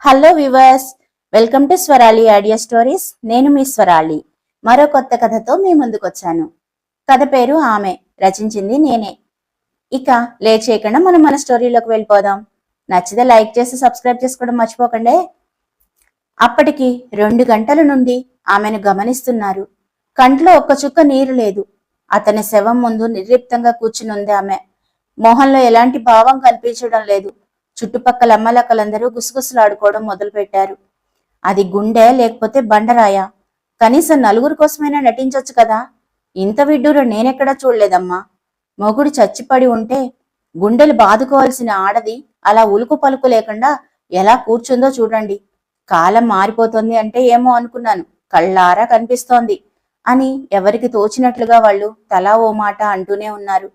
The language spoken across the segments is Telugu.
Hello viewers, welcome to Swarali audio stories. నేను మీ స్వరాలి మరో కొత్త కథతో మీ ముందుకు వచ్చాను. కథ పేరు ఆమె, రచించింది నేనే. ఇక లేట్ చేయకుండా మనం మన స్టోరీలోకి వెళ్ళిపోదాం. నచ్చితే లైక్ చేసి సబ్స్క్రైబ్ చేసుకోవడం మర్చిపోకండి. అప్పటికి 2 గంటల నుండి ఆమెను గమనిస్తున్నారు. కంట్లో ఒక్క చుక్క నీరు లేదు. అతని శవం ముందు నిర్లిప్తంగా కూర్చునుంది ఆమె. మొహంలో ఎలాంటి భావం కనిపించడం లేదు. చుట్టుపక్కల అమ్మలక్కలందరూ గుసగుసలాడుకోవడం మొదలుపెట్టారు. అది గుండె లేకపోతే బండరాయ? కనీసం నలుగురు కోసమైనా నటించొచ్చు కదా. ఇంత విడ్డూరం నేనెక్కడా చూడలేదమ్మా. మొగుడు చచ్చిపడి ఉంటే గుండెలు బాదుకోవాల్సిన ఆడది అలా ఉలుకు పలుకు లేకుండా ఎలా కూర్చుందో చూడండి. కాలం మారిపోతుంది అంటే ఏమో అనుకున్నాను, కళ్ళారా కనిపిస్తోంది అని ఎవరికి తోచినట్లుగా వాళ్ళు తలా ఓ మాట అంటూనే ఉన్నారు.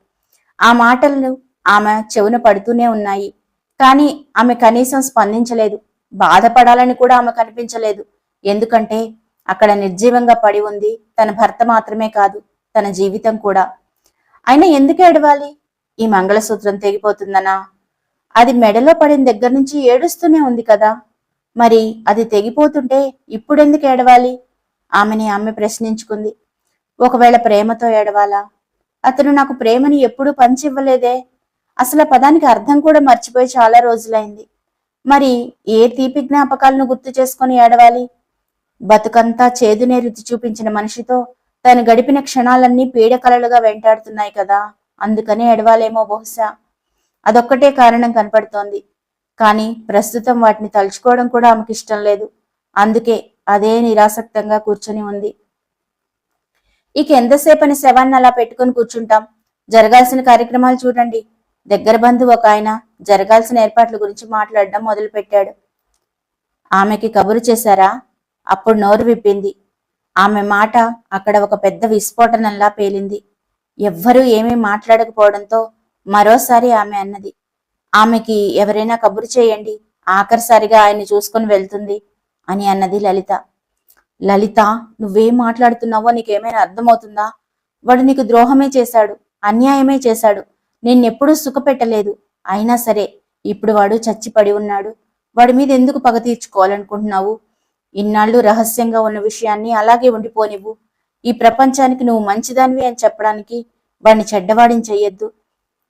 ఆ మాటలు ఆమె చెవున పడుతూనే ఉన్నాయి. కానీ ఆమె కనీసం స్పందించలేదు. బాధపడాలని కూడా ఆమె కనిపించలేదు. ఎందుకంటే అక్కడ నిర్జీవంగా పడి ఉంది తన భర్త మాత్రమే కాదు, తన జీవితం కూడా. అయినా ఎందుకు ఏడవాలి? ఈ మంగళసూత్రం తెగిపోతుందనా? అది మెడలో పడిన దగ్గర నుంచి ఏడుస్తూనే ఉంది కదా. మరి అది తెగిపోతుంటే ఇప్పుడెందుకు ఏడవాలి? ఆమె ప్రశ్నించుకుంది. ఒకవేళ ప్రేమతో ఏడవాలా? అతను నాకు ప్రేమని ఎప్పుడూ పంచివ్వలేదే. అసలు ఆ పదానికి అర్థం కూడా మర్చిపోయి చాలా రోజులైంది. మరి ఏ తీపి జ్ఞాపకాలను గుర్తు చేసుకుని ఏడవాలి? బతుకంతా చేదునే రుచి చూపించిన మనిషితో తను గడిపిన క్షణాలన్నీ పీడకలలుగా వెంటాడుతున్నాయి కదా, అందుకనే ఏడవాలేమో బహుశా. అదొక్కటే కారణం కనపడుతోంది. కానీ ప్రస్తుతం వాటిని తలుచుకోవడం కూడా ఆమెకి ఇష్టం లేదు. అందుకే అదే నిరాసక్తంగా కూర్చొని ఉంది. ఇక ఎంతసేపని శవాన్ని అలా పెట్టుకుని కూర్చుంటాం? జరగాల్సిన కార్యక్రమాలు చూడండి. దగ్గర బంధువు ఒక ఆయన జరగాల్సిన ఏర్పాట్ల గురించి మాట్లాడడం మొదలుపెట్టాడు. ఆమెకి కబురు చేశారా? అప్పుడు నోరు విప్పింది. ఆమె మాట అక్కడ ఒక పెద్ద విస్ఫోటనంలా పేలింది. ఎవ్వరూ ఏమీ మాట్లాడకపోవడంతో మరోసారి ఆమె అన్నది, ఆమెకి ఎవరైనా కబురు చేయండి, ఆఖరిసారిగా ఆయన్ని చూసుకుని వెళ్తుంది అని అన్నది లలిత. లలిత, నువ్వేం మాట్లాడుతున్నావో నీకేమైనా అర్థమవుతుందా? వాడు నీకు ద్రోహమే చేశాడు, అన్యాయమే చేశాడు. నిన్నెప్పుడూ సుఖపెట్టలేదు. అయినా సరే ఇప్పుడు వాడు చచ్చిపడి ఉన్నాడు. వాడి మీద ఎందుకు పగ తీర్చుకోవాలనుకుంటున్నావు? ఇన్నాళ్ళు రహస్యంగా ఉన్న విషయాన్ని అలాగే ఉండిపోనివ్వు. ఈ ప్రపంచానికి నువ్వు మంచిదానివి అని చెప్పడానికి వాడిని చెడ్డవాడిని చెయ్యొద్దు.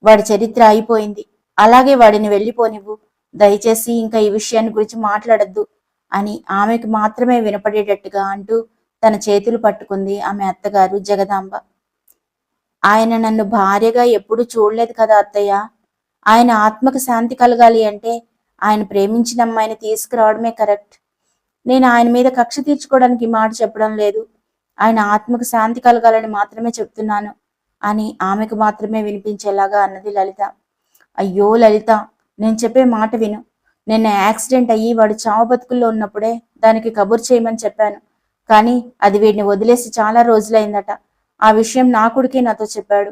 వాడి చరిత్ర అయిపోయింది, అలాగే వాడిని వెళ్ళిపోనివ్వు. దయచేసి ఇంకా ఈ విషయాన్ని గురించి మాట్లాడద్దు అని ఆమెకు మాత్రమే వినపడేటట్టుగా అంటూ తన చేతులు పట్టుకుంది ఆమె అత్తగారు జగదాంబ. ఆయన నన్ను భార్యగా ఎప్పుడూ చూడలేదు కదా అత్తయ్య. ఆయన ఆత్మకు శాంతి కలగాలి అంటే ఆయన ప్రేమించిన అమ్మాయిని తీసుకురావడమే కరెక్ట్. నేను ఆయన మీద కక్ష తీర్చుకోవడానికి మాట చెప్పడం లేదు. ఆయన ఆత్మకు శాంతి కలగాలని మాత్రమే చెప్తున్నాను అని ఆమెకు మాత్రమే వినిపించేలాగా అన్నది లలిత. అయ్యో లలిత, నేను చెప్పే మాట విను. నిన్న యాక్సిడెంట్ అయ్యి వాడు చావు బతుకుల్లో ఉన్నప్పుడే దానికి కబుర్ చేయమని చెప్పాను. కానీ అది వీడిని వదిలేసి చాలా రోజులైందట. ఆ విషయం నా కొడుకే నాతో చెప్పాడు.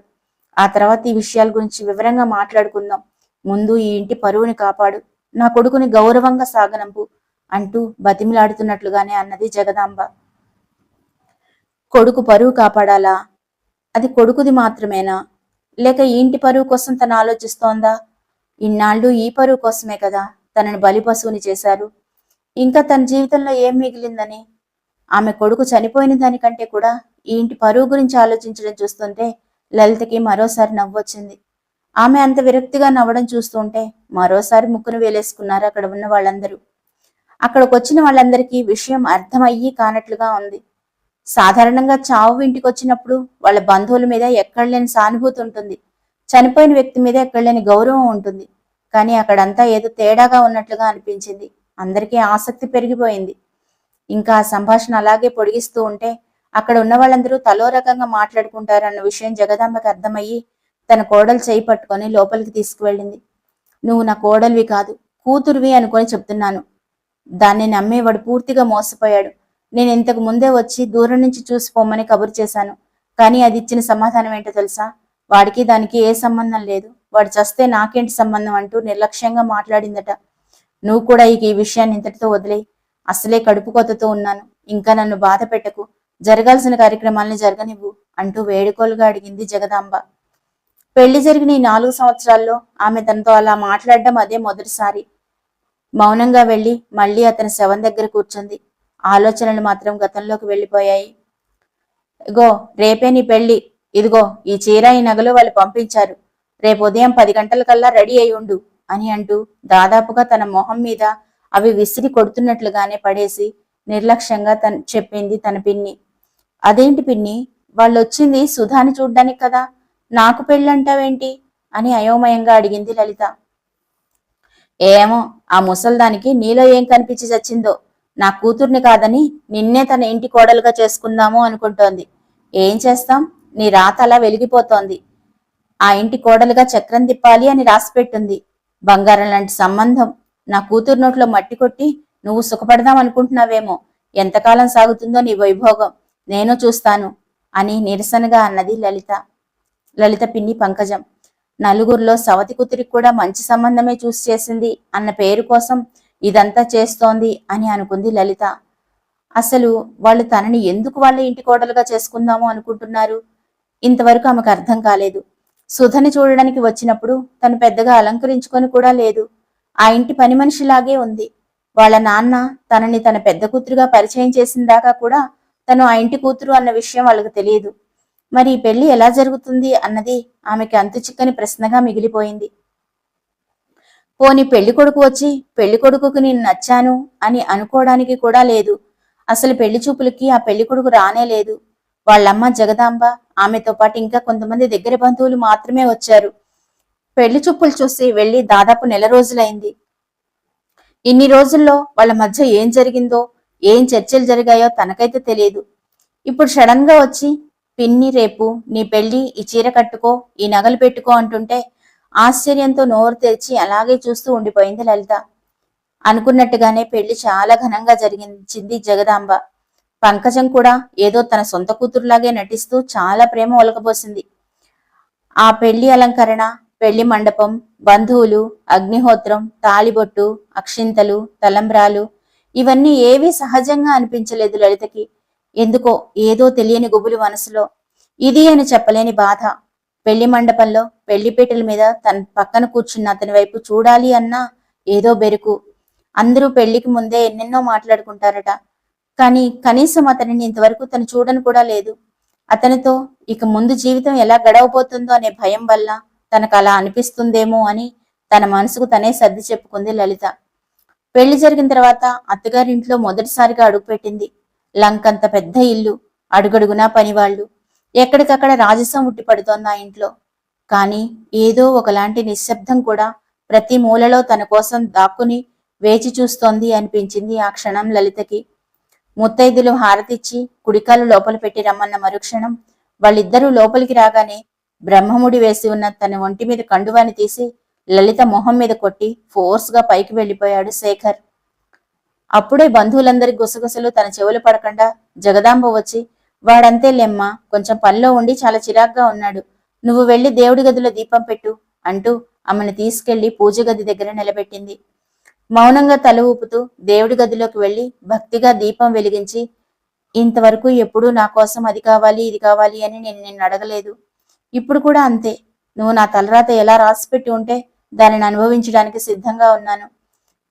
ఆ తర్వాత ఈ విషయాల గురించి వివరంగా మాట్లాడుకుందాం. ముందు ఈ ఇంటి పరువుని కాపాడు, నా కొడుకుని గౌరవంగా సాగనంపు అంటూ బతిమిలాడుతున్నట్లుగానే అన్నది జగదాంబ. కొడుకు పరువు కాపాడాలా? అది కొడుకుది మాత్రమేనా? లేక ఈ ఇంటి పరువు కోసం తను ఆలోచిస్తోందా? ఇన్నాళ్ళు ఈ పరువు కోసమే కదా తనని బలి పశువుని చేశారు. ఇంకా తన జీవితంలో ఏం మిగిలిందని? ఆమె కొడుకు చనిపోయిన దానికంటే కూడా ఈ ఇంటి పరువు గురించి ఆలోచించడం చూస్తుంటే లలితకి మరోసారి నవ్వొచ్చింది. ఆమె అంత విరక్తిగా నవ్వడం చూస్తుంటే మరోసారి ముక్కును వేలేసుకున్నారు అక్కడ ఉన్న వాళ్ళందరూ. అక్కడికి వచ్చిన వాళ్ళందరికీ విషయం అర్థమయ్యి కానట్లుగా ఉంది. సాధారణంగా చావు ఇంటికి వచ్చినప్పుడు వాళ్ళ బంధువుల మీద ఎక్కడలేని సానుభూతి ఉంటుంది, చనిపోయిన వ్యక్తి మీద ఎక్కడలేని గౌరవం ఉంటుంది. కానీ అక్కడంతా ఏదో తేడాగా ఉన్నట్లుగా అనిపించింది. అందరికీ ఆసక్తి పెరిగిపోయింది. ఇంకా ఆ సంభాషణ అలాగే పొడిగిస్తూ ఉంటే అక్కడ ఉన్న వాళ్ళందరూ తలో రకంగా మాట్లాడుకుంటారన్న విషయం జగదాంబకి అర్థమయ్యి తన కోడలు చేయి పట్టుకొని లోపలికి తీసుకువెళ్ళింది. నువ్వు నా కోడలివి కాదు, కూతురువి అనుకొని చెప్తున్నాను. దాన్ని నమ్మేవాడు పూర్తిగా మోసపోయాడు. నేను ఇంతకు ముందే వచ్చి దూరం నుంచి చూసిపోమని కబురు చేశాను. కానీ అది ఇచ్చిన సమాధానం ఏంటో తెలుసా? వాడికి దానికి ఏ సంబంధం లేదు, వాడు చస్తే నాకేంటి సంబంధం అంటూ నిర్లక్ష్యంగా మాట్లాడిందట. నువ్వు కూడా ఈ విషయాన్ని ఇంతటితో వదిలేయి. అసలే కడుపు కొత్తతో ఉన్నాను, ఇంకా నన్ను బాధ పెట్టకు, జరగాల్సిన కార్యక్రమాలను జరగనివ్వు అంటూ వేడుకోలుగా అడిగింది జగదాంబ. పెళ్లి జరిగిన ఈ 4 సంవత్సరాల్లో ఆమె తనతో అలా మాట్లాడడం అదే మొదటిసారి. మౌనంగా వెళ్లి మళ్లీ అతని శవం దగ్గర కూర్చుంది. ఆలోచనలు మాత్రం గతంలోకి వెళ్లిపోయాయి. ఇగో రేపే నీ పెళ్లి, ఇదిగో ఈ చీర ఈ నగలు వాళ్ళు పంపించారు, రేపు ఉదయం 10 గంటలకల్లా రెడీ అయి ఉండు అని అంటూ దాదాపుగా తన మొహం మీద అవి విసిరి కొడుతున్నట్లుగానే పడేసి నిర్లక్ష్యంగా చెప్పింది తన పిన్ని. అదేంటి పిన్ని, వాళ్ళొచ్చింది సుధాని చూడ్డానికి కదా, నాకు పెళ్ళంటావేంటి అని అయోమయంగా అడిగింది లలిత. ఏమో, ఆ ముసల్దానికి నీలో ఏం కనిపించి చచ్చిందో, నా కూతుర్ని కాదని నిన్నే తన ఇంటి కోడలుగా చేసుకుందాము అనుకుంటోంది. ఏం చేస్తాం, నీ రాత అలా వెలిగిపోతోంది. ఆ ఇంటి కోడలుగా చక్రం తిప్పాలి అని రాసిపెట్టుంది. బంగారం లాంటి సంబంధం. నా కూతురు నోట్లో మట్టి కొట్టి నువ్వు సుఖపడదాం అనుకుంటున్నావేమో. ఎంతకాలం సాగుతుందో నీ వైభోగం, నేను చూస్తాను అని నిరసనగా అన్నది లలిత పిన్ని పంకజం. నలుగురిలో సవతి కూతురికి కూడా మంచి సంబంధమే చూసి చేసింది అన్న పేరు కోసం ఇదంతా చేస్తోంది అని అనుకుంది లలిత. అసలు వాళ్ళు తనని ఎందుకు వాళ్ళ ఇంటి కోడలుగా చేసుకుందాము అనుకుంటున్నారు? ఇంతవరకు ఆమెకు అర్థం కాలేదు. సుధని చూడడానికి వచ్చినప్పుడు తను పెద్దగా అలంకరించుకొని కూడా లేదు. ఆ ఇంటి పని మనిషిలాగే ఉంది. వాళ్ళ నాన్న తనని తన పెద్ద కూతురుగా పరిచయం చేసిన దాకా కూడా తను ఆ ఇంటి కూతురు అన్న విషయం వాళ్ళకు తెలియదు. మరి ఈ పెళ్లి ఎలా జరుగుతుంది అన్నది ఆమెకి అంతు చిక్కని ప్రశ్నగా మిగిలిపోయింది. పోని పెళ్లి కొడుకు వచ్చి పెళ్లి కొడుకుకు నేను నచ్చాను అని అనుకోవడానికి కూడా లేదు. అసలు పెళ్లి చూపులకి ఆ పెళ్లి కొడుకు రానే లేదు. వాళ్ళమ్మ జగదాంబ, ఆమెతో పాటు ఇంకా కొంతమంది దగ్గర బంధువులు మాత్రమే వచ్చారు. పెళ్లి చూపులు చూసి వెళ్లి దాదాపు నెల రోజులైంది. ఇన్ని రోజుల్లో వాళ్ళ మధ్య ఏం జరిగిందో, ఏం చర్చలు జరిగాయో తనకైతే తెలియదు. ఇప్పుడు సడన్ గా వచ్చి పిన్ని రేపు నీ పెళ్లి, ఈ చీర కట్టుకో, ఈ నగలు పెట్టుకో అంటుంటే ఆశ్చర్యంతో నోరు తెరిచి అలాగే చూస్తూ ఉండిపోయింది లలిత. అనుకున్నట్టుగానే పెళ్లి చాలా ఘనంగా జరిగించింది జగదాంబ. పంకజం కూడా ఏదో తన సొంత కూతురులాగే నటిస్తూ చాలా ప్రేమ ఒలకబోసింది. ఆ పెళ్లి అలంకరణ, పెళ్లి మండపం, బంధువులు, అగ్నిహోత్రం, తాళిబొట్టు, అక్షింతలు, తలంబ్రాలు ఇవన్నీ ఏవీ సహజంగా అనిపించలేదు లలితకి. ఎందుకో ఏదో తెలియని గుబులు మనసులో, ఇది అని చెప్పలేని బాధ. పెళ్లి మండపంలో పెళ్లిపీటల మీద తన పక్కన కూర్చున్న అతని వైపు చూడాలి అన్నా ఏదో బెరుకు. అందరూ పెళ్లికి ముందే ఎన్నెన్నో మాట్లాడుకుంటారట. కానీ కనీసం అతనిని ఇంతవరకు తను చూడను కూడా లేదు. అతనితో ఇక ముందు జీవితం ఎలా గడవబోతుందో అనే భయం వల్ల తనకు అలా అనిపిస్తుందేమో అని తన మనసుకు తనే సర్ది చెప్పుకుంది లలిత. పెళ్లి జరిగిన తర్వాత అత్తగారింట్లో మొదటిసారిగా అడుగుపెట్టింది. లంకంత పెద్ద ఇల్లు, అడుగడుగునా పనివాళ్లు, ఎక్కడికక్కడ రాజసం ఉట్టి పడుతోంది ఆ ఇంట్లో. కాని ఏదో ఒకలాంటి నిశ్శబ్దం కూడా ప్రతి మూలలో తన కోసం దాక్కుని వేచి చూస్తోంది అనిపించింది ఆ క్షణం లలితకి. ముత్తైదులు హారతిచ్చి కుడికాలు లోపల పెట్టి రమ్మన్న మరుక్షణం వాళ్ళిద్దరూ లోపలికి రాగానే బ్రహ్మముడి వేసి ఉన్న తన ఒంటి మీద కండువాని తీసి లలిత మొహం మీద కొట్టి ఫోర్స్ గా పైకి వెళ్లిపోయాడు శేఖర్. అప్పుడే బంధువులందరి గుసగుసలు తన చెవులు పడకుండా జగదాంబ వచ్చి, వాడంతే లెమ్మ, కొంచెం పనిలో ఉండి చాలా చిరాగ్గా ఉన్నాడు, నువ్వు వెళ్లి దేవుడి గదిలో దీపం పెట్టు అంటూ ఆమెను తీసుకెళ్లి పూజ గది దగ్గర నిలబెట్టింది. మౌనంగా తల ఊపుతూ దేవుడి గదిలోకి వెళ్లి భక్తిగా దీపం వెలిగించి, ఇంతవరకు ఎప్పుడూ నా కోసం అది కావాలి ఇది కావాలి అని నేను నిన్ను అడగలేదు. ఇప్పుడు కూడా అంతే. నువ్వు నా తలరాత ఎలా రాసిపెట్టి ఉంటే దానిని అనుభవించడానికి సిద్ధంగా ఉన్నాను.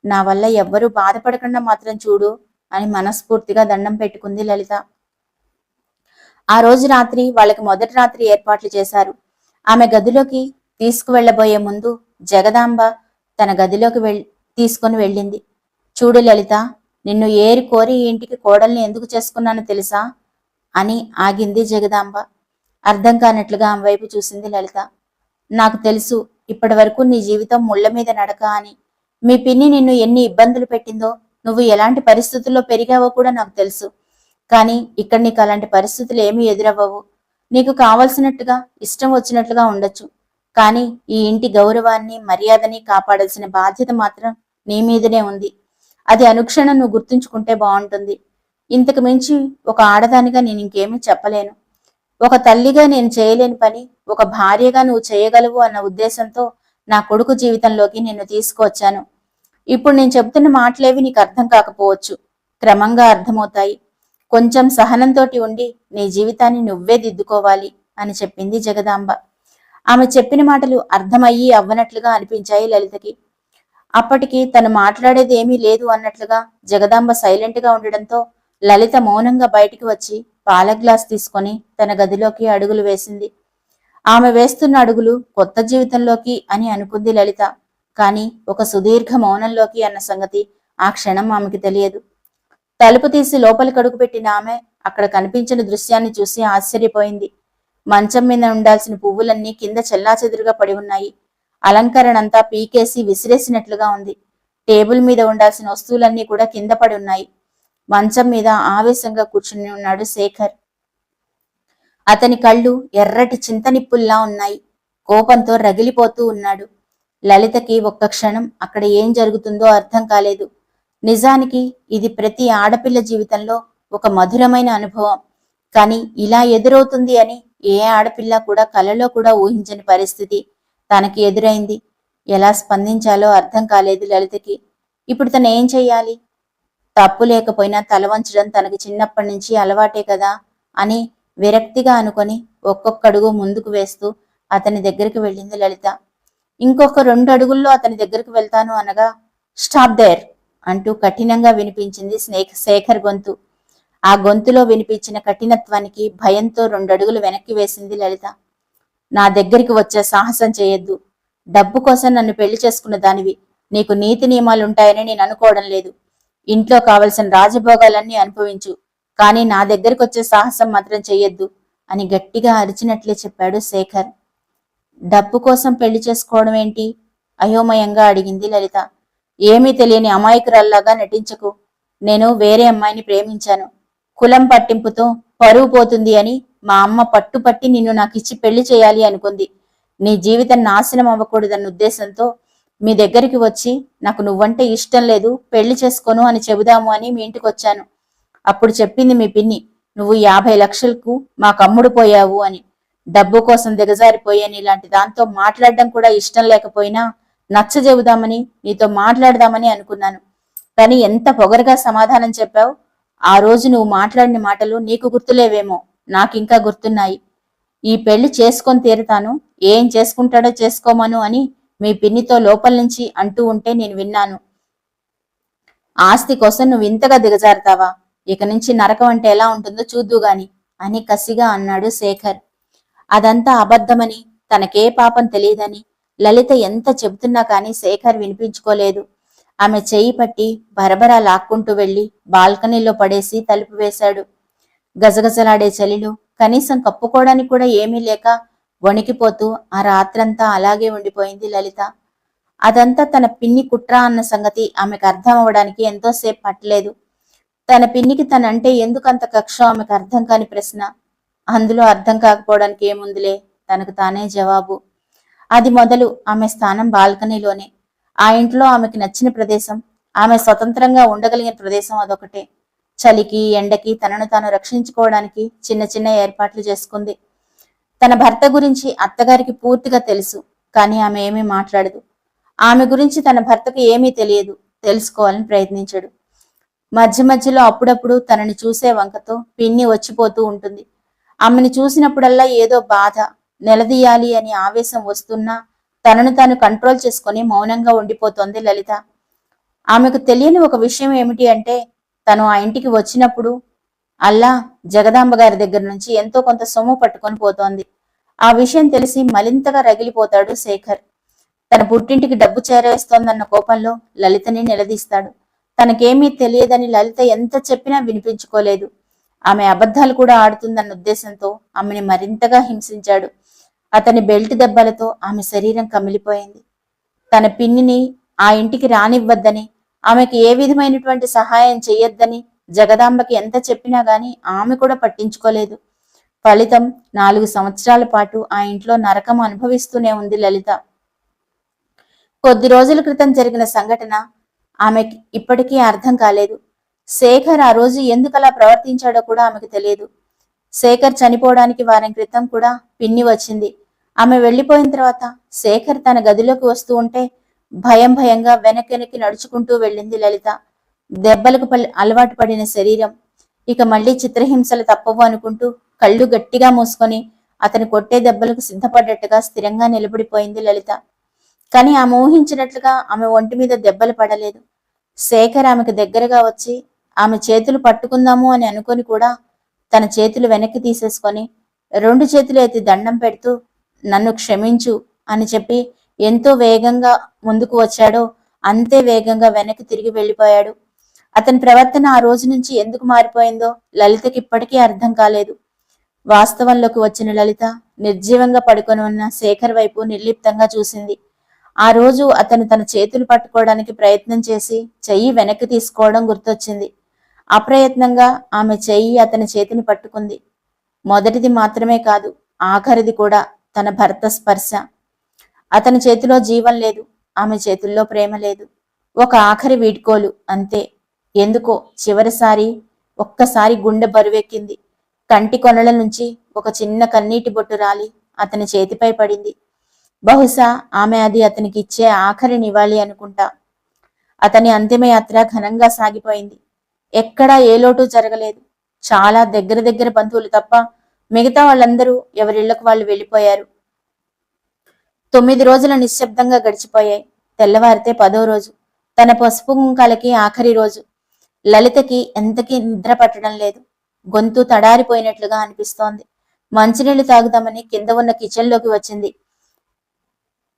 నా వల్ల ఎవ్వరూ బాధపడకుండా మాత్రం చూడు అని మనస్ఫూర్తిగా దండం పెట్టుకుంది లలిత. ఆ రోజు రాత్రి వాళ్ళకి మొదటి రాత్రి ఏర్పాట్లు చేశారు. ఆమె గదిలోకి తీసుకువెళ్లబోయే ముందు జగదాంబ తన గదిలోకి తీసుకుని వెళ్ళింది. చూడు లలిత, నిన్ను ఏరి కోరి ఈ ఇంటికి కోడల్ని ఎందుకు చేసుకున్నానో తెలుసా అని ఆగింది జగదాంబ. అర్థం కానట్లుగా ఆమె వైపు చూసింది లలిత. నాకు తెలుసు, ఇప్పటి వరకు నీ జీవితం ముళ్ల మీద నడక అని. మీ పిన్ని నిన్ను ఎన్ని ఇబ్బందులు పెట్టిందో, నువ్వు ఎలాంటి పరిస్థితుల్లో పెరిగావో కూడా నాకు తెలుసు. కానీ ఇక్కడ నీకు అలాంటి పరిస్థితులు ఏమీ ఎదురవ్వవు. నీకు కావలసినట్టుగా ఇష్టం వచ్చినట్లుగా ఉండొచ్చు. కానీ ఈ ఇంటి గౌరవాన్ని మర్యాదని కాపాడాల్సిన బాధ్యత మాత్రం నీ మీదనే ఉంది. అది అనుక్షణం నువ్వు గుర్తుంచుకుంటే బాగుంటుంది. ఇంతకు మించి ఒక ఆడదానిగా నేను ఇంకేమీ చెప్పలేను. ఒక తల్లిగా నేను చేయలేని పని ఒక భార్యగా నువ్వు చేయగలవు అన్న ఉద్దేశంతో నా కొడుకు జీవితంలోకి నిన్ను తీసుకువచ్చాను. ఇప్పుడు నేను చెబుతున్న మాటలేవి నీకు అర్థం కాకపోవచ్చు, క్రమంగా అర్థమవుతాయి. కొంచెం సహనంతోటి ఉండి నీ జీవితాన్ని నువ్వే దిద్దుకోవాలి అని చెప్పింది జగదాంబ. ఆమె చెప్పిన మాటలు అర్థమయ్యి అవ్వనట్లుగా అనిపించాయి లలితకి. అప్పటికి తను మాట్లాడేది ఏమీ లేదు అన్నట్లుగా జగదాంబ సైలెంట్ గా ఉండడంతో లలిత మౌనంగా బయటికి వచ్చి పాల గ్లాస్ తీసుకొని తన గదిలోకి అడుగులు వేసింది. ఆమె వేస్తున్న అడుగులు కొత్త జీవితంలోకి అని అనుకుంది లలిత. కాని ఒక సుదీర్ఘ మౌనంలోకి అన్న సంగతి ఆ క్షణం ఆమెకి తెలియదు. తలుపు తీసి లోపలికి అడుగుపెట్టిన ఆమె అక్కడ కనిపించిన దృశ్యాన్ని చూసి ఆశ్చర్యపోయింది. మంచం మీద ఉండాల్సిన పువ్వులన్నీ కింద చెల్లాచెదురుగా పడి ఉన్నాయి. అలంకరణంతా పీకేసి విసిరేసినట్లుగా ఉంది. టేబుల్ మీద ఉండాల్సిన వస్తువులన్నీ కూడా కింద పడి ఉన్నాయి. మంచం మీద ఆవేశంగా కూర్చుని ఉన్నాడు శేఖర్. అతని కళ్ళు ఎర్రటి చింతనిప్పుల్లా ఉన్నాయి. కోపంతో రగిలిపోతూ ఉన్నాడు. లలితకి ఒక్క క్షణం అక్కడ ఏం జరుగుతుందో అర్థం కాలేదు. నిజానికి ఇది ప్రతి ఆడపిల్ల జీవితంలో ఒక మధురమైన అనుభవం. కాని ఇలా ఎదురవుతుంది అని ఏ ఆడపిల్ల కూడా కలలో కూడా ఊహించని పరిస్థితి తనకి ఎదురైంది. ఎలా స్పందించాలో అర్థం కాలేదు లలితకి. ఇప్పుడు తను ఏం చెయ్యాలి? తప్పు లేకపోయినా తల వంచడం తనకి చిన్నప్పటి నుంచి అలవాటే కదా అని విరక్తిగా అనుకొని ఒక్కొక్కడుగు ముందుకు వేస్తూ అతని దగ్గరికి వెళ్ళింది లలిత. ఇంకొక 2 అడుగుల్లో అతని దగ్గరికి వెళ్తాను అనగా స్టాప్ దేర్ అంటూ కఠినంగా వినిపించింది శేఖర్ గొంతు. ఆ గొంతులో వినిపించిన కఠినత్వానికి భయంతో 2 అడుగులు వెనక్కి వేసింది లలిత. నా దగ్గరికి వచ్చే సాహసం చేయొద్దు. డబ్బు కోసం నన్ను పెళ్లి చేసుకున్న దానివి. నీకు నీతి నియమాలుంటాయని నేను అనుకోవడం లేదు. ఇంట్లో కావలసిన రాజభోగాలన్నీ అనుభవించు. కానీ నా దగ్గరికి వచ్చే సాహసం మాత్రం చెయ్యొద్దు అని గట్టిగా అరిచినట్లే చెప్పాడు శేఖర్. డబ్బు కోసం పెళ్లి చేసుకోవడం ఏంటి? అయోమయంగా అడిగింది లలిత. ఏమీ తెలియని అమాయకురాల్లాగా నటించకు. నేను వేరే అమ్మాయిని ప్రేమించాను. కులం పట్టింపుతో పరువు పోతుంది అని మా అమ్మ పట్టుపట్టి నిన్ను నాకిచ్చి పెళ్లి చేయాలి అనుకుంది. నీ జీవితం నాశనం అవ్వకూడదన్న ఉద్దేశంతో మీ దగ్గరికి వచ్చి నాకు నువ్వంటే ఇష్టం లేదు, పెళ్లి చేసుకోను అని చెబుదాము అని మీ ఇంటికి వచ్చాను. అప్పుడు చెప్పింది మీ పిన్ని, నువ్వు 50 లక్షలకు మా కమ్ముడు పోయావు అని. డబ్బు కోసం దిగజారిపోయాను. ఇలాంటి దాంతో మాట్లాడడం కూడా ఇష్టం లేకపోయినా నచ్చ చెబుదామని నీతో మాట్లాడదామని అనుకున్నాను. కానీ ఎంత పొగరుగా సమాధానం చెప్పావు. ఆ రోజు నువ్వు మాట్లాడిన మాటలు నీకు గుర్తులేవేమో, నాకింకా గుర్తున్నాయి. ఈ పెళ్లి చేసుకొని తీరుతాను, ఏం చేసుకుంటాడో చేసుకోమను అని మీ పిన్నితో లోపల నుంచి అంటూ ఉంటే నేను విన్నాను. ఆస్తి కోసం నువ్వు ఇంతగా దిగజారుతావా? ఇక నుంచి నరకం అంటే ఎలా ఉంటుందో చూద్దుగాని అని కసిగా అన్నాడు శేఖర్. అదంతా అబద్ధమని, తనకే పాపం తెలియదని లలిత ఎంత చెబుతున్నా కాని శేఖర్ వినిపించుకోలేదు. ఆమె చెయ్యి పట్టి బరబరా లాక్కుంటూ వెళ్లి బాల్కనీలో పడేసి తలుపు వేశాడు. గజగజలాడే చలిలో కనీసం కప్పుకోవడానికి కూడా ఏమీ లేక వణికిపోతూ ఆ రాత్రంతా అలాగే ఉండిపోయింది లలిత. అదంతా తన పిన్ని కుట్ర అన్న సంగతి ఆమెకు అర్థం అవడానికి ఎంతోసేపు పట్టలేదు. తన పిన్నికి తనంటే ఎందుకంత కక్ష ఆమెకు అర్థం కాని ప్రశ్న. అందులో అర్థం కాకపోవడానికి ఏముందిలే, తనకు తానే జవాబు. అది మొదలు ఆమె స్థానం బాల్కనీలోనే. ఆ ఇంట్లో ఆమెకి నచ్చిన ప్రదేశం, ఆమె స్వతంత్రంగా ఉండగలిగిన ప్రదేశం అదొకటే. చలికి ఎండకి తనను తాను రక్షించుకోవడానికి చిన్న చిన్న ఏర్పాట్లు చేసుకుంది. తన భర్త గురించి అత్తగారికి పూర్తిగా తెలుసు, కానీ ఆమె ఏమీ మాట్లాడదు. ఆమె గురించి తన భర్తకు ఏమీ తెలియదు, తెలుసుకోవాలని ప్రయత్నించడు. మధ్య మధ్యలో అప్పుడప్పుడు తనని చూసే వంకతో పిన్ని వచ్చిపోతూ ఉంటుంది. ఆమెను చూసినప్పుడల్లా ఏదో బాధ, నిలదీయాలి అని ఆవేశం వస్తున్నా తనను తాను కంట్రోల్ చేసుకుని మౌనంగా ఉండిపోతోంది లలిత. ఆమెకు తెలియని ఒక విషయం ఏమిటి అంటే, తను ఆ ఇంటికి వచ్చినప్పుడు అల్లా జగదాంబ గారి దగ్గర నుంచి ఎంతో కొంత సొమ్ము పట్టుకొని పోతోంది. ఆ విషయం తెలిసి మరింతగా రగిలిపోతాడు శేఖర్. తన పుట్టింటికి డబ్బు చేరవేస్తోందన్న కోపంలో లలితని నిలదీస్తాడు. తనకేమీ తెలియదని లలిత ఎంత చెప్పినా వినిపించుకోలేదు. ఆమె అబద్ధాలు కూడా ఆడుతుందన్న ఉద్దేశంతో ఆమెని మరింతగా హింసించాడు. అతని బెల్ట్ దెబ్బలతో ఆమె శరీరం కమిలిపోయింది. తన పిన్నిని ఆ ఇంటికి రానివ్వద్దని, ఆమెకి ఏ విధమైనటువంటి సహాయం చెయ్యొద్దని జగదాంబకి ఎంత చెప్పినా గాని ఆమె కూడా పట్టించుకోలేదు. ఫలితం 4 సంవత్సరాల పాటు ఆ ఇంట్లో నరకం అనుభవిస్తూనే ఉంది లలిత. కొద్ది రోజుల క్రితం జరిగిన సంఘటన ఆమెకి ఇప్పటికీ అర్థం కాలేదు. శేఖర్ ఆ రోజు ఎందుకలా ప్రవర్తించాడో కూడా ఆమెకు తెలియదు. శేఖర్ చనిపోవడానికి వారం క్రితం కూడా పిన్ని వచ్చింది. ఆమె వెళ్లిపోయిన తర్వాత శేఖర్ తన గదిలోకి వస్తూ ఉంటే భయంగా వెనక్కి నడుచుకుంటూ వెళ్ళింది లలిత. దెబ్బలకు అలవాటు పడిన శరీరం ఇక మళ్లీ చిత్రహింసలు తప్పవు అనుకుంటూ కళ్ళు గట్టిగా మూసుకొని అతను కొట్టే దెబ్బలకు సిద్ధపడ్డట్టుగా స్థిరంగా నిలబడిపోయింది లలిత. కానీ ఆమె ఊహించినట్లుగా ఆమె ఒంటి మీద దెబ్బలు పడలేదు. శేఖర్ ఆమెకు దగ్గరగా వచ్చి ఆమె చేతులు పట్టుకుందాము అని అనుకొని కూడా తన చేతులు వెనక్కి తీసేసుకొని 2 చేతులు ఎత్తి దండం పెడుతూ నన్ను క్షమించు అని చెప్పి ఎంతో వేగంగా ముందుకు వచ్చాడో అంతే వేగంగా వెనక్కి తిరిగి వెళ్ళిపోయాడు. అతని ప్రవర్తన ఆ రోజు నుంచి ఎందుకు మారిపోయిందో లలితకి ఇప్పటికీ అర్థం కాలేదు. వాస్తవంలోకి వచ్చిన లలిత నిర్జీవంగా పడుకొని ఉన్న శేఖర్ వైపు నిర్లిప్తంగా చూసింది. ఆ రోజు అతను తన చేతులు పట్టుకోవడానికి ప్రయత్నం చేసి చెయ్యి వెనక్కి తీసుకోవడం గుర్తొచ్చింది. అప్రయత్నంగా ఆమె చెయ్యి అతని చేతిని పట్టుకుంది. మొదటిది మాత్రమే కాదు, ఆఖరిది కూడా తన భర్త స్పర్శ. అతని చేతిలో జీవం లేదు, ఆమె చేతుల్లో ప్రేమ లేదు. ఒక ఆఖరి వీడ్కోలు అంతే. ఎందుకో చివరిసారి ఒక్కసారి గుండె బరువెక్కింది. కంటి కొనల నుంచి ఒక చిన్న కన్నీటి బొట్టు రాలి అతని చేతిపై పడింది. బహుశా ఆమె అది అతనికి ఇచ్చే ఆఖరి నివాళి అనుకుంటా. అతని అంతిమయాత్ర ఘనంగా సాగిపోయింది. ఎక్కడా ఏ లోటు జరగలేదు. చాలా దగ్గర దగ్గర బంధువులు తప్ప మిగతా వాళ్ళందరూ ఎవరిళ్లకు వాళ్ళు వెళ్ళిపోయారు. 9 రోజుల నిశ్శబ్దంగా గడిచిపోయాయి. తెల్లవారితే 10వ రోజు, తన పసుపు కుంకాలకి ఆఖరి రోజు. లలితకి ఎంతకీ నిద్ర పట్టడం లేదు. గొంతు తడారిపోయినట్లుగా అనిపిస్తోంది. మంచినీళ్లు తాగుదామని కింద ఉన్న కిచెన్లోకి వచ్చింది.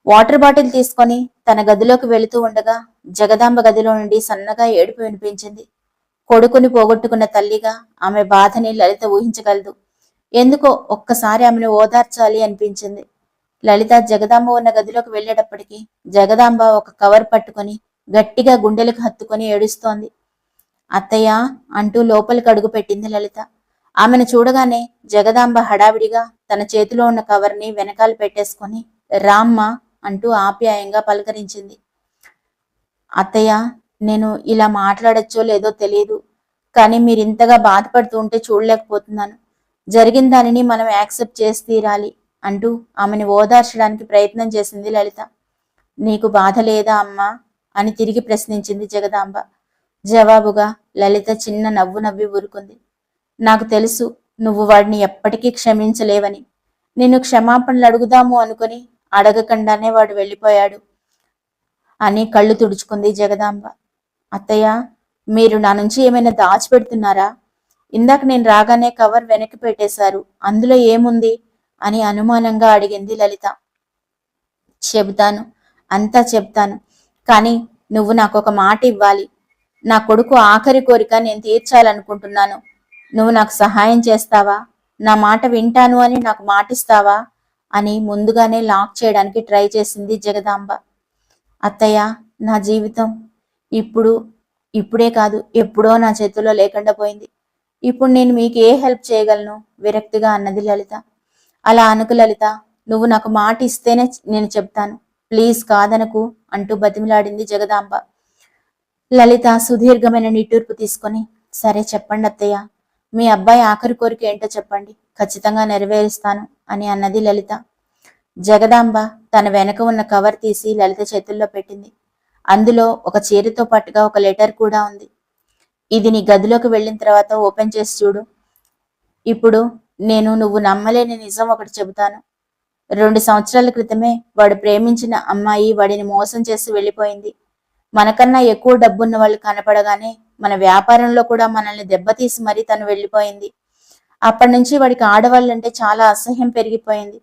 వాటర్ బాటిల్ తీసుకొని తన గదిలోకి వెళుతూ ఉండగా జగదాంబ గదిలో నుండి సన్నగా ఏడుపు వినిపించింది. కొడుకుని పోగొట్టుకున్న తల్లిగా ఆమె బాధని లలిత ఊహించగలదు. ఎందుకో ఒక్కసారి ఆమెను ఓదార్చాలి అనిపించింది. లలిత జగదాంబ ఉన్న గదిలోకి వెళ్ళేటప్పటికి జగదాంబ ఒక కవర్ పట్టుకొని గట్టిగా గుండెలకు హత్తుకొని ఏడుస్తోంది. అత్తయ్య అంటూ లోపలికి అడుగు పెట్టింది లలిత. ఆమెను చూడగానే జగదాంబ హడావిడిగా తన చేతిలో ఉన్న కవర్ని వెనకాల పెట్టేసుకొని రామ్మ అంటూ ఆప్యాయంగా పలకరించింది. అత్తయ్య, నేను ఇలా మాట్లాడచ్చో లేదో తెలియదు, కానీ మీరింతగా బాధపడుతూ ఉంటే చూడలేకపోతున్నాను. జరిగిన దానిని మనం యాక్సెప్ట్ చేసి తీరాలి అంటూ ఆమెను ఓదార్చడానికి ప్రయత్నం చేసింది లలిత. నీకు బాధ లేదా అమ్మా అని తిరిగి ప్రశ్నించింది జగదాంబ. జవాబుగా లలిత చిన్న నవ్వు నవ్వి ఊరుకుంది. నాకు తెలుసు నువ్వు వాడిని ఎప్పటికీ క్షమించలేవని. నిన్ను క్షమాపణలు అడుగుదాము అనుకుని అడగకుండానే వాడు వెళ్ళిపోయాడు అని కళ్ళు తుడుచుకుంది జగదాంబ. అత్తయ్య, మీరు నా నుంచి ఏమైనా దాచిపెడుతున్నారా? ఇందాక నేను రాగానే కవర్ వెనక్కి పెట్టేశారు, అందులో ఏముంది అని అనుమానంగా అడిగింది లలిత. చెబుతాను, అంతా చెప్తాను, కానీ నువ్వు నాకు ఒక మాట ఇవ్వాలి. నా కొడుకు ఆఖరి కోరిక నేను తీర్చాలనుకుంటున్నాను. నువ్వు నాకు సహాయం చేస్తావా? నా మాట వింటాను అని నాకు మాటిస్తావా అని ముందుగానే లాక్ చేయడానికి ట్రై చేసింది జగదాంబ. అత్తయ్య, నా జీవితం ఇప్పుడే కాదు ఎప్పుడో నా చేతిలో లేకుండా పోయింది. ఇప్పుడు నేను మీకు ఏ హెల్ప్ చేయగలను? విరక్తిగా అన్నది లలిత. అలా అనుకు లలిత, నువ్వు నాకు మాట ఇస్తేనే నేను చెప్తాను, ప్లీజ్ కాదనకు అంటూ బతిమిలాడింది జగదాంబ. లలిత సుదీర్ఘమైన నిట్టూర్పు తీసుకొని, సరే చెప్పండి అత్తయ్య, మీ అబ్బాయి ఆఖరి కోరిక ఏంటో చెప్పండి, ఖచ్చితంగా నెరవేరుస్తాను అని అన్నది లలిత. జగదాంబ తన వెనక ఉన్న కవర్ తీసి లలిత చేతుల్లో పెట్టింది. అందులో ఒక చీరతో పాటుగా ఒక లెటర్ కూడా ఉంది. ఇది నీ గదిలోకి వెళ్ళిన తర్వాత ఓపెన్ చేసి చూడు. ఇప్పుడు నువ్వు నమ్మలేని నిజం ఒకటి చెబుతాను. 2 సంవత్సరాల క్రితమే వాడు ప్రేమించిన అమ్మాయి వాడిని మోసం చేసి వెళ్ళిపోయింది. మనకన్నా ఎక్కువ డబ్బున్న వాళ్ళు కనపడగానే మన వ్యాపారంలో కూడా మనల్ని దెబ్బతీసి మరీ తను వెళ్ళిపోయింది. అప్పటి నుంచి వాడికి ఆడవాళ్ళంటే చాలా అసహ్యం పెరిగిపోయింది.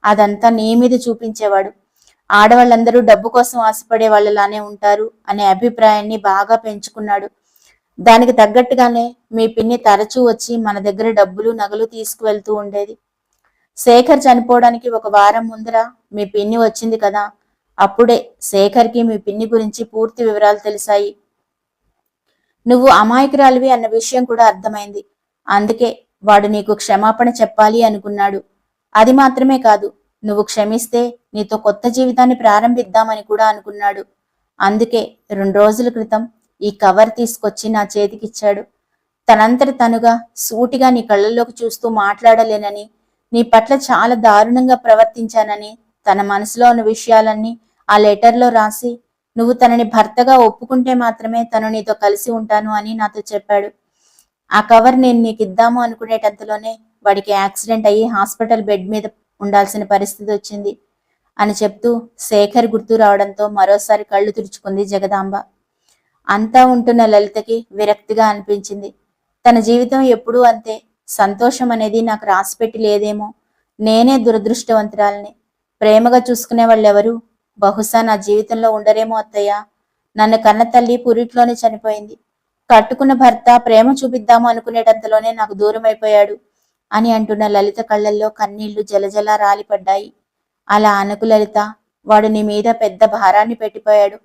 అదంతా నీ మీద చూపించేవాడు. ఆడవాళ్ళందరూ డబ్బు కోసం ఆశపడే వాళ్ళలానే ఉంటారు అనే అభిప్రాయాన్ని బాగా పెంచుకున్నాడు. దానికి తగ్గట్టుగానే మీ పిన్ని తరచూ వచ్చి మన దగ్గర డబ్బులు నగలు తీసుకువెళ్తూ ఉండేది. శేఖర్ చనిపోవడానికి 1 వారం ముందర మీ పిన్ని వచ్చింది కదా, అప్పుడే శేఖర్కి మీ పిన్ని గురించి పూర్తి వివరాలు తెలిసాయి. నువ్వు అమాయకురాలివి అన్న విషయం కూడా అర్థమైంది. అందుకే వాడు నీకు క్షమాపణ చెప్పాలి అనుకున్నాడు. అది మాత్రమే కాదు, నువ్వు క్షమిస్తే నీతో కొత్త జీవితాన్ని ప్రారంభిద్దామని కూడా అనుకున్నాడు. అందుకే 2 రోజుల క్రితం ఈ కవర్ తీసుకొచ్చి నా చేతికిచ్చాడు. తనంతట తనుగా సూటిగా నీ కళ్ళల్లోకి చూస్తూ మాట్లాడలేనని, నీ పట్ల చాలా దారుణంగా ప్రవర్తించానని తన మనసులో ఉన్న విషయాలన్నీ ఆ లెటర్లో రాసి, నువ్వు తనని భర్తగా ఒప్పుకుంటే మాత్రమే తను నీతో కలిసి ఉంటాను అని నాతో చెప్పాడు. ఆ కవర్ నేను నీకు ఇద్దాము అనుకునేటంతలోనే వాడికి యాక్సిడెంట్ అయ్యి హాస్పిటల్ బెడ్ మీద ఉండాల్సిన పరిస్థితి వచ్చింది. అని చెప్తూ శేఖర్ గుర్తు రావడంతో మరోసారి కళ్ళు తుడుచుకుంది జగదాంబ. అంతా ఉంటున్న లలితకి విరక్తిగా అనిపించింది. తన జీవితం ఎప్పుడూ అంతే. సంతోషం అనేది నాకు రాసిపెట్టి లేదేమో. నేనే దురదృష్టవంతురాల్ని. ప్రేమగా చూసుకునే వాళ్ళెవరు బహుశా నా జీవితంలో ఉండరేమో అత్తయ్య. నన్ను కన్న తల్లి పురిట్లోనే చనిపోయింది. కట్టుకున్న భర్త ప్రేమ చూపిద్దాము అనుకునేటంతలోనే నాకు దూరం అయిపోయాడు అని అంటున్న లలిత కళ్ళల్లో కన్నీళ్లు జలజలా రాలిపడ్డాయి. అలా అనకు లలిత. వాడు నీ మీద పెద్ద భారాన్ని పెట్టిపోయాడు.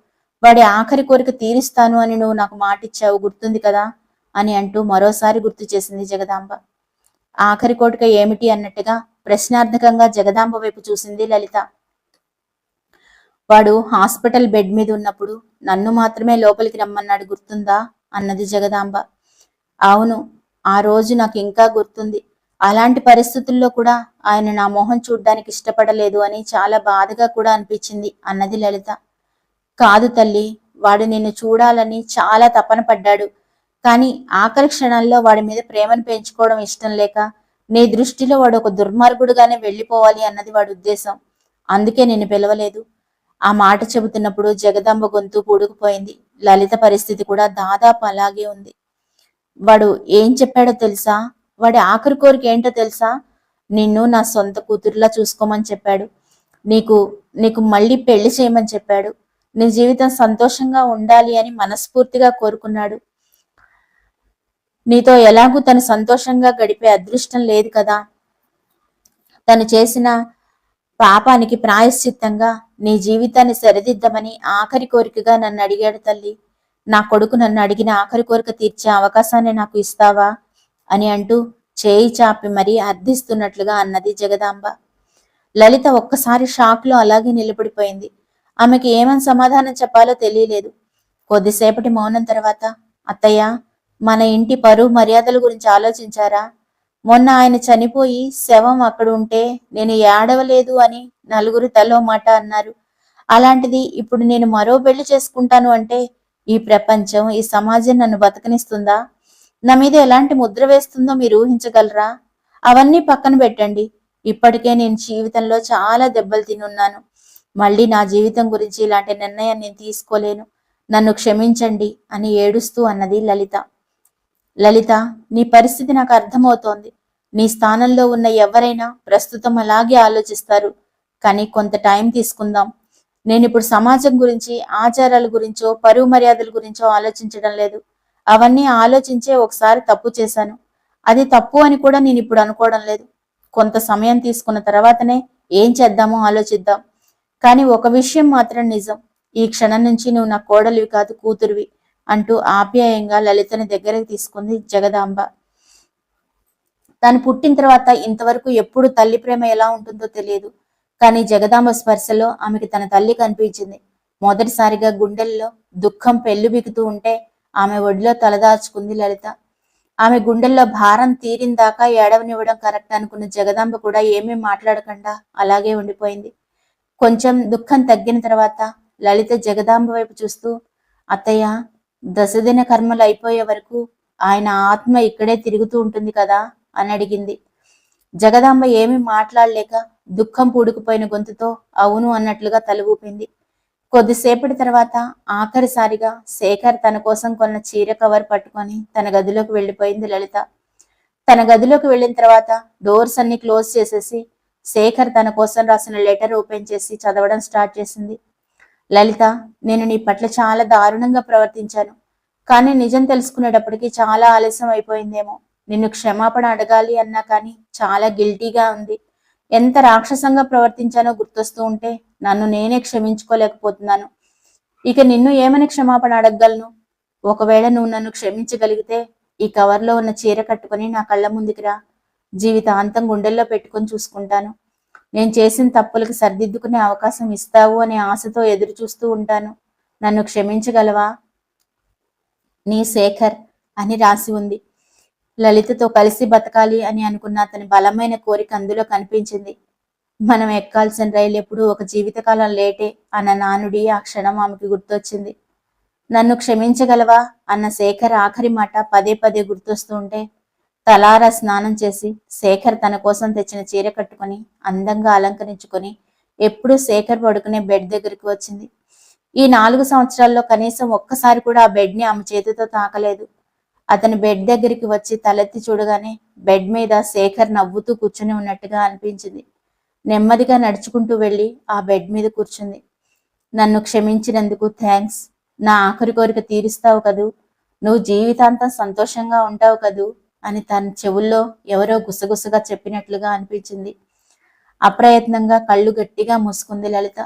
వాడి ఆఖరి కోరిక తీరుస్తాను అని నువ్వు నాకు మాటిచ్చావు, గుర్తుంది కదా అని అంటూ మరోసారి గుర్తు చేసింది జగదాంబ. ఆఖరి కోరిక ఏమిటి అన్నట్టుగా ప్రశ్నార్థకంగా జగదాంబ వైపు చూసింది లలిత. వాడు హాస్పిటల్ బెడ్ మీద ఉన్నప్పుడు నన్ను మాత్రమే లోపలికి రమ్మన్నాడు, గుర్తుందా అన్నది జగదాంబ. అవును, ఆ రోజు నాకు ఇంకా గుర్తుంది. అలాంటి పరిస్థితుల్లో కూడా ఆయన నా మొహం చూడ్డానికి ఇష్టపడలేదు అని చాలా బాధగా కూడా అనిపించింది అన్నది లలిత. కాదు తల్లి, వాడు నిన్ను చూడాలని చాలా తపన పడ్డాడు. కానీ ఆఖరి క్షణాల్లో వాడి మీద ప్రేమను పెంచుకోవడం ఇష్టం లేక నీ దృష్టిలో వాడు ఒక దుర్మార్గుడుగానే వెళ్ళిపోవాలి అన్నది వాడి ఉద్దేశం. అందుకే నిన్ను పిలవలేదు. ఆ మాట చెబుతున్నప్పుడు జగదాంబ గొంతు పూడుకుపోయింది. లలిత పరిస్థితి కూడా దాదాపు అలాగే ఉంది. వాడు ఏం చెప్పాడో తెలుసా? వాడి ఆఖరి కోరిక ఏంటో తెలుసా? నిన్ను నా సొంత కూతురులా చూసుకోమని చెప్పాడు. నీకు నీకు మళ్ళీ పెళ్లి చేయమని చెప్పాడు. నీ జీవితం సంతోషంగా ఉండాలి అని మనస్ఫూర్తిగా కోరుకున్నాడు. నీతో ఎలాగూ తను సంతోషంగా గడిపే అదృష్టం లేదు కదా. తను చేసిన పాపానికి ప్రాయశ్చిత్తంగా నీ జీవితాన్ని సరిదిద్దమని ఆఖరి కోరికగా నన్ను అడిగాడు తల్లి. నా కొడుకు నన్ను అడిగిన ఆఖరి కోరిక తీర్చే అవకాశాన్ని నాకు ఇస్తావా అని అంటూ చేయి చాపి మరీ అర్థిస్తున్నట్లుగా అన్నది జగదాంబ. లలిత ఒక్కసారి షాక్ లో అలాగే నిలబడిపోయింది. ఆమెకి ఏమని సమాధానం చెప్పాలో తెలియలేదు. కొద్దిసేపటి మౌనం తర్వాత, అత్తయ్య, మన ఇంటి పరువు మర్యాదల గురించి ఆలోచించారా? మొన్న ఆయన చనిపోయి శవం అక్కడ ఉంటే నేను ఏడవలేదు అని నలుగురు తలో మాట అన్నారు. అలాంటిది ఇప్పుడు నేను మరో పెళ్లి చేసుకుంటాను అంటే ఈ ప్రపంచం, ఈ సమాజం నన్ను బతకనిస్తుందా? నా మీద ఎలాంటి ముద్ర వేస్తుందో మీరు ఊహించగలరా? అవన్నీ పక్కన పెట్టండి. ఇప్పటికే నేను జీవితంలో చాలా దెబ్బలు తినున్నాను. మళ్ళీ నా జీవితం గురించి ఇలాంటి నిర్ణయం నేను తీసుకోలేను. నన్ను క్షమించండి అని ఏడుస్తూ అన్నది లలిత. లలిత, నీ పరిస్థితి నాకు అర్థమవుతోంది. నీ స్థానంలో ఉన్న ఎవరైనా ప్రస్తుతం అలాగే ఆలోచిస్తారు. కానీ కొంత టైం తీసుకుందాం. నేను ఇప్పుడు సమాజం గురించి, ఆచారాల గురించో, పరువు మర్యాదల గురించో ఆలోచించడం లేదు. అవన్నీ ఆలోచించే ఒకసారి తప్పు చేశాను. అది తప్పు అని కూడా నేను ఇప్పుడు అనుకోవడం లేదు. కొంత సమయం తీసుకున్న తర్వాతనే ఏం చేద్దామో ఆలోచిద్దాం. కానీ ఒక విషయం మాత్రం నిజం. ఈ క్షణం నుంచి నువ్వు నా కోడలివి కాదు, కూతురువి అంటూ ఆప్యాయంగా లలితని దగ్గరకు తీసుకుంది జగదాంబ. తను పుట్టిన తర్వాత ఇంతవరకు ఎప్పుడు తల్లి ప్రేమ ఎలా ఉంటుందో తెలియదు. కానీ జగదాంబ స్పర్శలో ఆమెకి తన తల్లి కనిపించింది. మొదటిసారిగా గుండెల్లో దుఃఖం పెళ్లిబికుతూ ఉంటే ఆమె ఒడిలో తలదాచుకుంది లలిత. ఆమె గుండెల్లో భారం తీరిందాకా ఏడవనివ్వడం కరెక్ట్ అనుకున్న జగదాంబ కూడా ఏమీ మాట్లాడకుండా అలాగే ఉండిపోయింది. కొంచెం దుఃఖం తగ్గిన తర్వాత లలిత జగదాంబ వైపు చూస్తూ, అత్తయ్య, దశదిన కర్మలు అయిపోయే వరకు ఆయన ఆత్మ ఇక్కడే తిరుగుతూ ఉంటుంది కదా అని అడిగింది. జగదాంబ ఏమీ మాట్లాడలేక దుఃఖం పూడుకుపోయిన గొంతుతో అవును అన్నట్లుగా తల ఊపింది. కొద్దిసేపటి తర్వాత ఆఖరిసారిగా శేఖర్ తన కోసం కొన్న చీర కవర్ పట్టుకొని తన గదిలోకి వెళ్ళిపోయింది లలిత. తన గదిలోకి వెళ్ళిన తర్వాత డోర్స్ అన్ని క్లోజ్ చేసేసి శేఖర్ తన కోసం రాసిన లెటర్ ఓపెన్ చేసి చదవడం స్టార్ట్ చేసింది. లలిత, నేను నీ పట్ల చాలా దారుణంగా ప్రవర్తించాను. కానీ నిజం తెలుసుకునేటప్పటికి చాలా ఆలస్యం అయిపోయిందేమో. నిన్ను క్షమాపణ అడగాలి అన్నా కానీ చాలా గిల్టీగా ఉంది. ఎంత రాక్షసంగా ప్రవర్తించానో గుర్తొస్తూ ఉంటే నన్ను నేనే క్షమించుకోలేకపోతున్నాను. ఇక నిన్ను ఏమని క్షమాపణ అడగగలను? ఒకవేళ నువ్వు నన్ను క్షమించగలిగితే ఈ కవర్లో ఉన్న చీర కట్టుకుని నా కళ్ళ ముందుకి రా. జీవితాంతం గుండెల్లో పెట్టుకొని చూసుకుంటాను. నేను చేసిన తప్పులకి సరిదిద్దుకునే అవకాశం ఇస్తావు అనే ఆశతో ఎదురు చూస్తూ ఉంటాను. నన్ను క్షమించగలవా? నీ శేఖర్ అని రాసి ఉంది. లలితతో కలిసి బతకాలి అని అనుకున్న అతని బలమైన కోరిక అందులో కనిపించింది. మనం ఎక్కాల్సిన రైలు ఎప్పుడు ఒక జీవితకాలం లేటే అన్న నానుడి ఆ క్షణం ఆమెకి గుర్తొచ్చింది. నన్ను క్షమించగలవా అన్న శేఖర్ ఆఖరి మాట పదే పదే గుర్తొస్తూ ఉంటే తలారా స్నానం చేసి శేఖర్ తన కోసం తెచ్చిన చీర కట్టుకుని అందంగా అలంకరించుకొని ఎప్పుడు శేఖర్ పడుకునే బెడ్ దగ్గరికి వచ్చింది. ఈ 4 సంవత్సరాల్లో కనీసం ఒక్కసారి కూడా ఆ బెడ్ ని ఆమె చేతితో తాకలేదు. అతని బెడ్ దగ్గరికి వచ్చి తలెత్తి చూడగానే బెడ్ మీద శేఖర్ నవ్వుతూ కూర్చుని ఉన్నట్టుగా అనిపించింది. నెమ్మదిగా నడుచుకుంటూ వెళ్లి ఆ బెడ్ మీద కూర్చుంది. నన్ను క్షమించినందుకు థ్యాంక్స్. నా ఆఖరి కోరిక తీరుస్తావు కదూ, నువ్వు జీవితాంతం సంతోషంగా ఉంటావు కదూ అని తన చెవుల్లో ఎవరో గుసగుసగా చెప్పినట్లుగా అనిపించింది. అప్రయత్నంగా కళ్ళు గట్టిగా మూసుకుంది లలిత.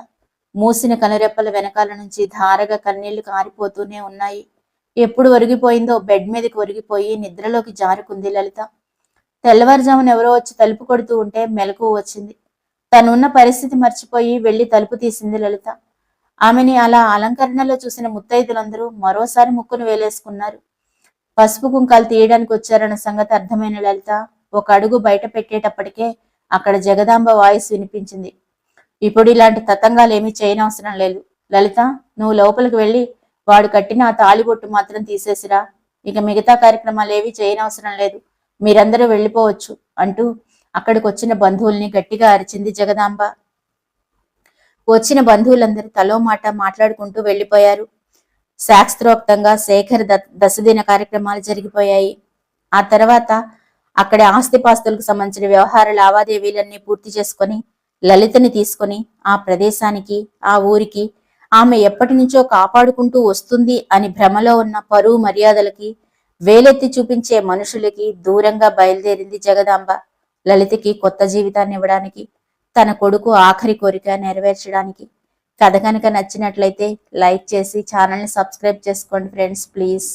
మూసిన కనురెప్పల వెనకాల నుంచి ధారగా కన్నీళ్లు కారిపోతూనే ఉన్నాయి. ఎప్పుడు ఒరిగిపోయిందో బెడ్ మీదకి ఒరిగిపోయి నిద్రలోకి జారుకుంది లలిత. తెల్లవారుజామున ఎవరో వచ్చి తలుపు కొడుతూ ఉంటే మెలకువ వచ్చింది. తనున్న పరిస్థితి మర్చిపోయి వెళ్లి తలుపు తీసింది లలిత. ఆమెని అలా అలంకరణలో చూసిన ముత్తైదులందరూ మరోసారి ముక్కును వేలేసుకున్నారు. పసుపు కుంకాలు తీయడానికి వచ్చారన్న సంగతి అర్థమైన లలిత ఒక అడుగు బయట పెట్టేటప్పటికే అక్కడ జగదాంబ వాయిస్ వినిపించింది. ఇప్పుడు ఇలాంటి తతంగాలు ఏమీ చేయనవసరం లేదు లలిత, నువ్వు లోపలికి వెళ్ళి వాడు కట్టిన ఆ తాళిబొట్టు మాత్రం తీసేసిరా. ఇక మిగతా కార్యక్రమాలు ఏవీ చేయనవసరం లేదు, మీరందరూ వెళ్ళిపోవచ్చు అంటూ అక్కడికి వచ్చిన బంధువుల్ని గట్టిగా అరిచింది జగదాంబ. వచ్చిన బంధువులందరూ తలో మాట మాట్లాడుకుంటూ వెళ్లిపోయారు. శాస్త్రోక్తంగా శేఖర్ దశదిన కార్యక్రమాలు జరిగిపోయాయి. ఆ తర్వాత అక్కడి ఆస్తిపాస్తులకు సంబంధించిన వ్యవహార లావాదేవీలన్నీ పూర్తి చేసుకుని లలితని తీసుకుని ఆ ప్రదేశానికి, ఆ ఊరికి ఆమె ఎప్పటి నుంచో కాపాడుకుంటూ వస్తుంది అని భ్రమలో ఉన్న పరువు మర్యాదలకి వేలెత్తి చూపించే మనుషులకి దూరంగా బయలుదేరింది జగదాంబ. లలితకి కొత్త జీవితాన్ని ఇవ్వడానికి, తన కొడుకు ఆఖరి కోరిక నెరవేర్చడానికి. కథ కనుక నచ్చినట్లయితే లైక్ చేసి ఛానల్ని సబ్స్క్రైబ్ చేసుకోండి ఫ్రెండ్స్, ప్లీజ్.